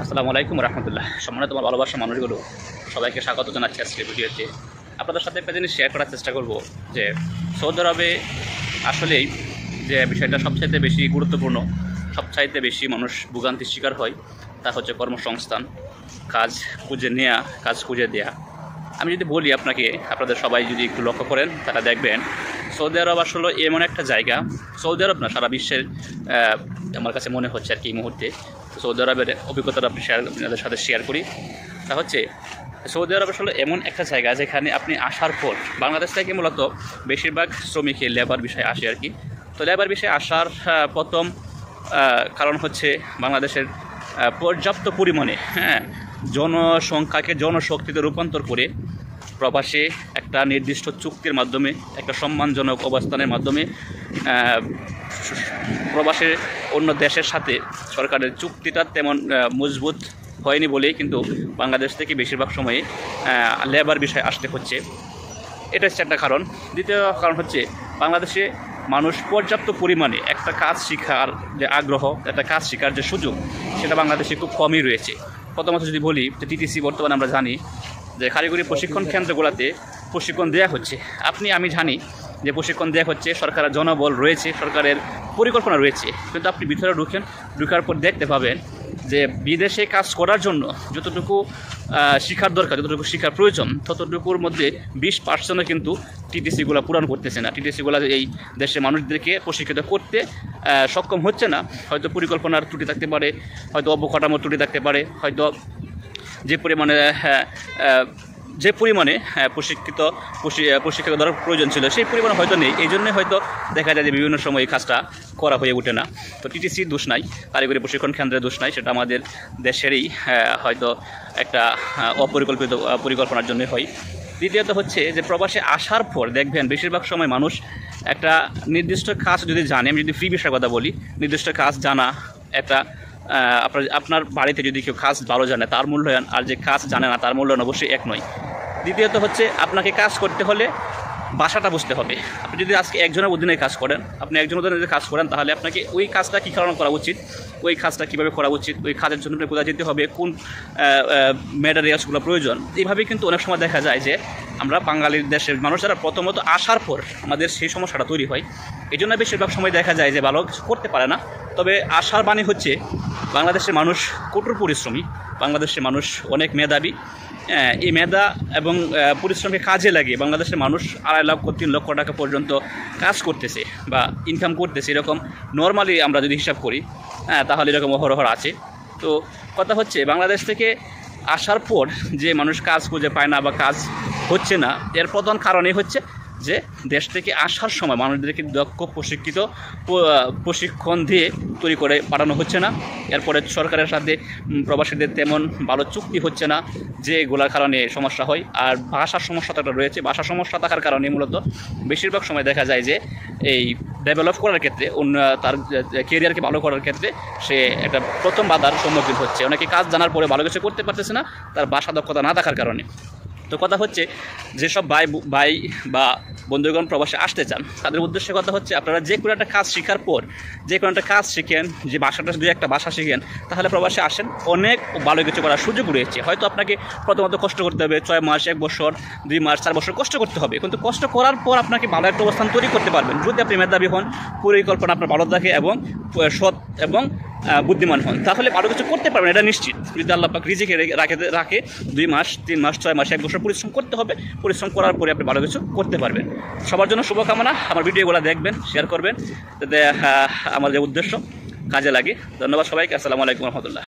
আসসালামু আলাইকুম রহমতুল্লাহ। সম্মানিত তোমার ভালোবাসার মানুষগুলো, সবাইকে স্বাগত জানাচ্ছি আজকের ভিডিওতে। আপনাদের সাথে একটা জিনিস শেয়ার করার চেষ্টা করব যে সৌদি আরবে আসলেই যে বিষয়টা সবচাইতে বেশি গুরুত্বপূর্ণ, সবচাইতে বেশি মানুষ ভোগান্তির শিকার হয়, তা হচ্ছে কর্মসংস্থান, কাজ খুঁজে নেওয়া, কাজ খুঁজে দেওয়া। আমি যদি বলি আপনাকে, আপনাদের সবাই যদি একটু লক্ষ্য করেন তারা দেখবেন সৌদি আরব আসলে এমন একটা জায়গা, সৌদি আরব না সারা বিশ্বের আমার কাছে মনে হচ্ছে আর কি এই মুহূর্তে। সৌদি আরবের অভিজ্ঞতাটা আপনাদের সাথে শেয়ার করি। তা হচ্ছে সৌদি আরব আসলে এমন একটা জায়গা যেখানে আপনি আসার পর বাংলাদেশ থেকে মূলত বেশিরভাগ শ্রমিকের লেবার বিষয়ে আসে আর কি। তো লেবার বিষয়ে আসার প্রথম কারণ হচ্ছে বাংলাদেশের পর্যাপ্ত পরিমাণে জনসংখ্যাকে জনশক্তিতে রূপান্তর করে প্রবাসে একটা নির্দিষ্ট চুক্তির মাধ্যমে, একটা সম্মানজনক অবস্থানের মাধ্যমে প্রবাসের অন্য দেশের সাথে সরকারের চুক্তিটা তেমন মজবুত হয়নি বলেই কিন্তু বাংলাদেশ থেকে বেশিরভাগ সময়ে লেবার বিষয়ে আসতে হচ্ছে। এটা হচ্ছে একটা কারণ। দ্বিতীয় কারণ হচ্ছে বাংলাদেশে মানুষ পর্যাপ্ত পরিমাণে একটা কাজ শেখার যে আগ্রহ, একটা কাজ শেখার যে সুযোগ, সেটা বাংলাদেশে খুব কমই রয়েছে। প্রথমত যদি বলি যে টিটিসি বর্তমানে আমরা জানি যে কারিগরি প্রশিক্ষণ কেন্দ্রগুলোতে প্রশিক্ষণ দেওয়া হচ্ছে। আমি জানি যে প্রশিক্ষণ দেওয়া হচ্ছে, সরকারের জনবল রয়েছে, সরকারের পরিকল্পনা রয়েছে, কিন্তু আপনি ভিতরে ঢুকার পর দেখতে পাবেন যে বিদেশে কাজ করার জন্য যতটুকু শিক্ষার দরকার, যতটুকু শিক্ষার প্রয়োজন, ততটুকুর মধ্যে 20% কিন্তু টিটিসিগুলো পূরণ করতেছে না। টিটিসিগুলো এই দেশের মানুষদেরকে প্রশিক্ষিত করতে সক্ষম হচ্ছে না। হয়তো পরিকল্পনার ত্রুটি থাকতে পারে, হয়তো অবকাঠামোর ত্রুটি থাকতে পারে, হয়তো যে পরিমাণে প্রশিক্ষিত দেওয়ার প্রয়োজন ছিল সেই পরিমাণে হয়তো নেই। এই জন্যই হয়তো দেখা যায় যে বিভিন্ন সময় এই কাজটা করা হয়ে ওঠে না। তো টিটিসির দোষ নাই, কারিগরি প্রশিক্ষণ কেন্দ্রের দোষ নাই, সেটা আমাদের দেশেরই হয়তো একটা পরিকল্পনার জন্যই হয়। দ্বিতীয়ত হচ্ছে যে প্রবাসে আসার পর দেখবেন বেশিরভাগ সময় মানুষ একটা নির্দিষ্ট কাজ যদি জানে, আমি যদি ফ্রি বিষয়ের কথা বলি, নির্দিষ্ট কাজ জানা একটা আপনার বাড়িতে যদি কেউ কাজ ভালো জানে তার মূল্যায়ন, আর যে কাজ জানে না তার মূল্যায়ন অবশ্যই এক নয়। দ্বিতীয়ত হচ্ছে আপনাকে কাজ করতে হলে ভাষাটা বুঝতে হবে। আপনি যদি আজকে একজনের অধীনে কাজ করেন, যদি কাজ করেন, তাহলে আপনাকে ওই কাজটা কী কারণে করা উচিত, ওই কাজটা কীভাবে করা উচিত, ওই কাজের জন্য আপনি কোথায় যেতে হবে, কোন ম্যাটেরিয়ালসগুলো প্রয়োজন। এইভাবেই কিন্তু অনেক সময় দেখা যায় যে আমরা বাঙালির দেশের মানুষেরা প্রথমত আসার পর আমাদের সেই সমস্যাটা তৈরি হয়। এই জন্য বেশিরভাগ সময় দেখা যায় যে ভালো কিছু করতে পারে না। তবে আশার বাণী হচ্ছে বাংলাদেশের মানুষ কঠোর পরিশ্রমী, বাংলাদেশের মানুষ অনেক মেধাবী। এই মেধা এবং পরিশ্রমকে কাজে লাগিয়ে বাংলাদেশের মানুষ 2.5 লক্ষ 3 লক্ষ টাকা পর্যন্ত কাজ করতেছে বা ইনকাম করতেছে। এরকম নর্মালি আমরা যদি হিসাব করি তাহলে এরকম অহরহ আছে। তো কথা হচ্ছে বাংলাদেশ থেকে আসার পর যে মানুষ কাজ খুঁজে পায় না বা কাজ হচ্ছে না, এর প্রধান কারণই হচ্ছে যে দেশ থেকে আসার সময় মানুষদেরকে দক্ষ প্রশিক্ষণ দিয়ে তৈরি করে পাঠানো হচ্ছে না। এরপরে সরকারের সাথে প্রবাসীদের তেমন ভালো চুক্তি হচ্ছে না, যেগুলোর কারণে সমস্যা হয়। আর ভাষার সমস্যাটা রয়েছে, ভাষা সমস্যা থাকার কারণে মূলত বেশিরভাগ সময় দেখা যায় যে এই ডেভেলপ করার ক্ষেত্রে, তার কেরিয়ারকে ভালো করার ক্ষেত্রে সে একটা প্রথম বাধার সম্মুখীন হচ্ছে। অনেকে কাজ জানার পরে ভালো কিছু করতে পারতেছে না তার ভাষা দক্ষতা না থাকার কারণে। তো কথা হচ্ছে যেসব ভাই বা বন্ধুগণ প্রবাসে আসতে চান তাদের উদ্দেশ্যে কথা হচ্ছে আপনারা যে কোনো একটা কাজ শেখার পর, যে কোনো একটা কাজ শিখেন, যে ভাষাটা যদি একটা ভাষা শিখেন, তাহলে প্রবাসে আসেন, অনেক ভালো কিছু করার সুযোগ রয়েছে। হয়তো আপনাকে প্রথমত কষ্ট করতে হবে, 6 মাস, 1 বছর, 2 মাস, 4 বছর কষ্ট করতে হবে, কিন্তু কষ্ট করার পর আপনাকে ভালো একটা অবস্থান তৈরি করতে পারবেন যদি আপনি মেধাবী হন, পরিকল্পনা আপনার ভালো থাকে এবং সৎ এবং বুদ্ধিমান হন, তাহলে ভালো কিছু করতে পারবেন, এটা নিশ্চিত। যদি আল্লাহ পাক রিজিকে রাখে 2 মাস, 3 মাস, 6 মাস, 1 বছর পরিশ্রম করতে হবে। পরিশ্রম করার পরে আপনি ভালো কিছু করতে পারবেন। সবার জন্য শুভকামনা। আমার ভিডিওগুলো দেখবেন, শেয়ার করবেন, যাতে আমার যে উদ্দেশ্য কাজে লাগে। ধন্যবাদ সবাইকে। আসসালামু আলাইকুম রহমতুল্লাহ।